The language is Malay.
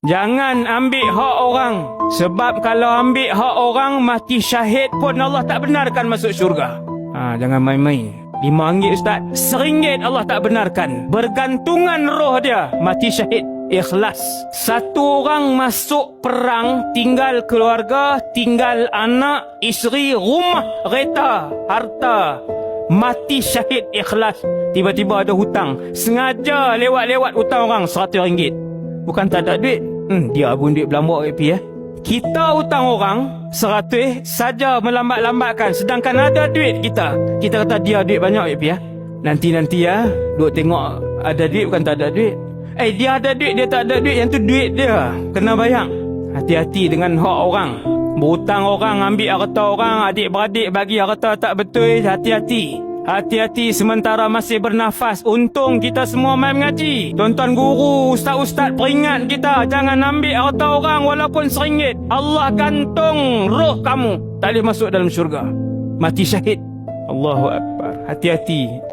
Jangan ambil hak orang. Sebab kalau ambil hak orang, mati syahid pun Allah tak benarkan masuk syurga. Jangan main-main. RM5 Ustaz, RM1 Allah tak benarkan. Bergantungan roh dia, mati syahid. Ikhlas. Satu orang masuk perang, tinggal keluarga, tinggal anak, isteri, rumah, kereta, harta, mati syahid ikhlas. Tiba-tiba ada hutang, sengaja lewat-lewat hutang orang RM100. Bukan tak ada duit, dia pun duit belambak pi. Kita hutang orang RM100 saja melambat-lambatkan, sedangkan ada duit kita kata dia duit banyak pi. Nanti-nanti duk tengok ada duit bukan tak ada duit. Dia ada duit, dia tak ada duit, yang tu duit dia, kena bayang. Hati-hati dengan hak orang. Berhutang orang, ambil harta orang, adik-beradik bagi harta tak betul. Hati-hati. Hati-hati sementara masih bernafas. Untung kita semua main mengaji. Tuan-tuan guru, ustaz-ustaz peringat kita, jangan ambil harta orang walaupun RM1. Allah gantung roh kamu, tak boleh masuk dalam syurga. Mati syahid. Allahu Akbar. Hati-hati.